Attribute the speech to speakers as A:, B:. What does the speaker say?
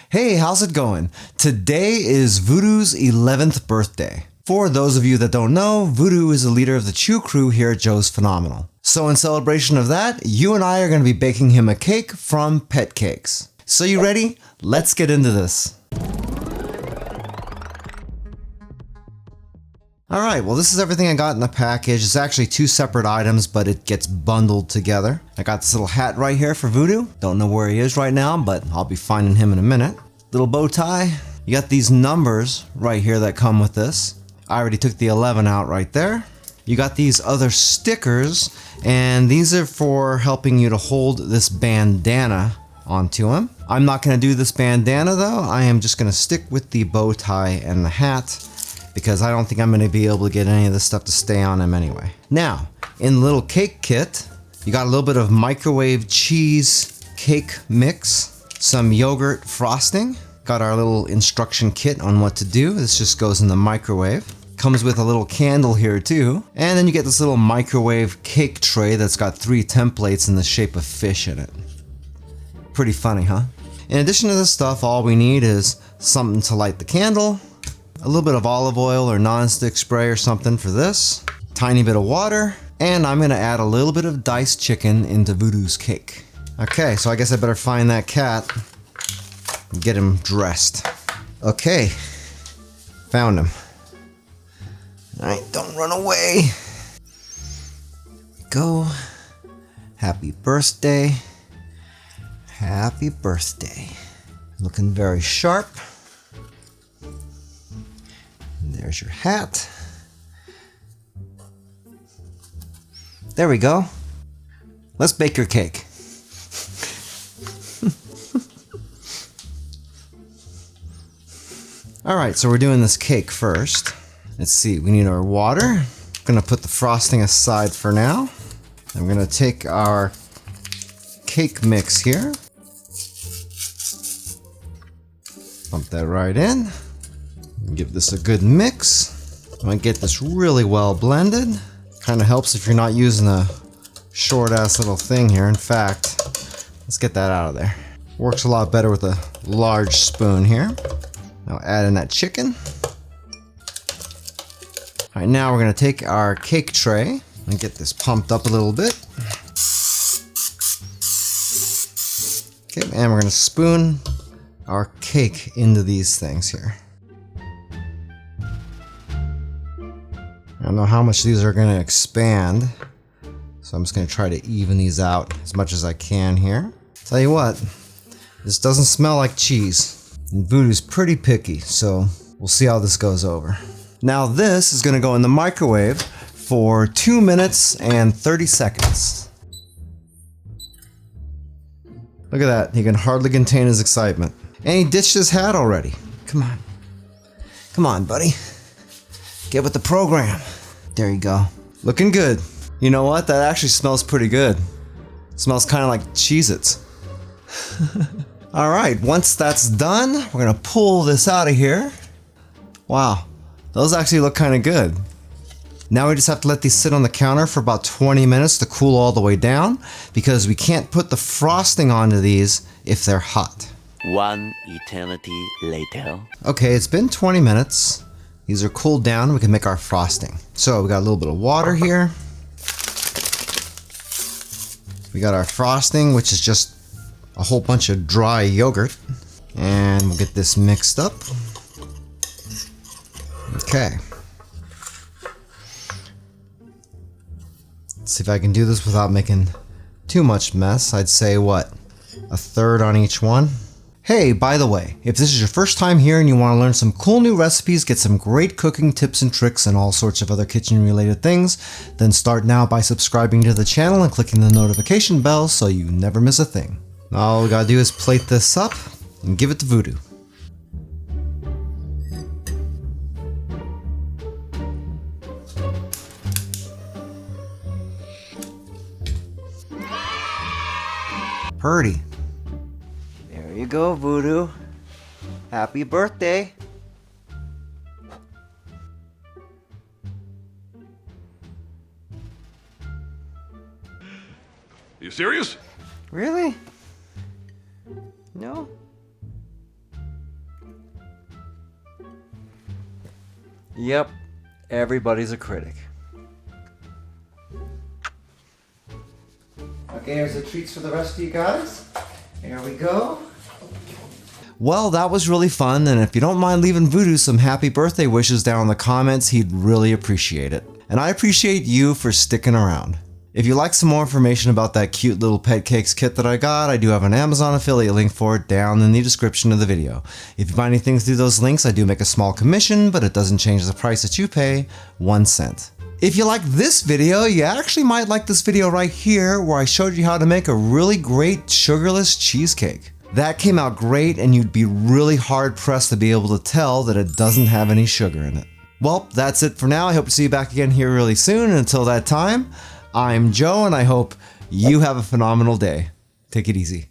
A: Hey, how's it going? Today is Voodoo's 11th birthday. For those of you that don't know, Voodoo is the leader of the Chew crew here at Joe's Phenomenal. So in celebration of that, you and I are going to be baking him a cake from Petcakes. So you ready? Let's get into this. Alright, well this is everything I got in the package. It's actually two separate items, but it gets bundled together. I got this little hat right here for Voodoo. Don't know where he is right now, but I'll be finding him in a minute. Little bow tie. You got these numbers right here that come with this. I already took the 11 out right there. You got these other stickers, and these are for helping you to hold this bandana onto him. I'm not going to do this bandana though. I am just going to stick with the bow tie and the hat, because I don't think I'm going to be able to get any of this stuff to stay on him anyway. Now, in the little cake kit, you got a little bit of microwave cheese cake mix, some yogurt frosting, got our little instruction kit on what to do. This just goes in the microwave. Comes with a little candle here too. And then you get this little microwave cake tray that's got 3 templates in the shape of fish in it. Pretty funny, huh? In addition to this stuff, all we need is something to light the candle, a little bit of olive oil or non-stick spray or something for this, tiny bit of water, and I'm gonna add a little bit of diced chicken into Voodoo's cake. Okay, so I guess I better find that cat and get him dressed. Okay, found him. Alright, don't run away. Go. Happy birthday. Happy birthday. Looking very sharp. There's your hat. There we go. Let's bake your cake. Alright, so we're doing this cake first. Let's see, we need our water. I'm gonna put the frosting aside for now. I'm gonna take our cake mix here. Pump that right in. Give this a good mix. I'm gonna get this really well blended. Kind of helps if you're not using a short ass little thing here. In fact, let's get that out of there. Works a lot better with a large spoon here. Now add in that chicken. All right, now we're gonna take our cake tray and get this pumped up a little bit. Okay, and we're gonna spoon our cake into these things here. I don't know how much these are going to expand, so I'm just going to try to even these out as much as I can here. Tell you what, this doesn't smell like cheese, and Voodoo's pretty picky, so we'll see how this goes over. Now this is going to go in the microwave for 2 minutes and 30 seconds. Look at that, he can hardly contain his excitement. And he ditched his hat already. Come on. Come on, buddy. Get with the program. There you go. Looking good. You know what? That actually smells pretty good. It smells kind of like Cheez-Its. Alright, once that's done, we're going to pull this out of here. Wow, those actually look kind of good. Now we just have to let these sit on the counter for about 20 minutes to cool all the way down, because we can't put the frosting onto these if they're hot.
B: One eternity later.
A: Okay, it's been 20 minutes. These are cooled down, we can make our frosting. So we got a little bit of water here. We got our frosting, which is just a whole bunch of dry yogurt. And we'll get this mixed up. Okay. Let's see if I can do this without making too much mess. I'd say what? A third on each one. Hey, by the way, if this is your first time here and you want to learn some cool new recipes, get some great cooking tips and tricks and all sorts of other kitchen related things, then start now by subscribing to the channel and clicking the notification bell so you never miss a thing. All we gotta do is plate this up and give it to Voodoo. Purdy. There you go, Voodoo. Happy birthday.
C: You serious?
A: Really? No? Yep, everybody's a critic. Okay, here's the treats for the rest of you guys. Here we go. Well, that was really fun, and if you don't mind leaving Voodoo some happy birthday wishes down in the comments, he'd really appreciate it. And I appreciate you for sticking around. If you'd like some more information about that cute little Petcakes kit that I got, I do have an Amazon affiliate link for it down in the description of the video. If you buy anything through those links, I do make a small commission, but it doesn't change the price that you pay, 1 cent. If you like this video, you actually might like this video right here where I showed you how to make a really great sugarless cheesecake. That came out great, and you'd be really hard pressed to be able to tell that it doesn't have any sugar in it. Well, that's it for now. I hope to see you back again here really soon. And until that time, I'm Joe, and I hope you have a phenomenal day. Take it easy.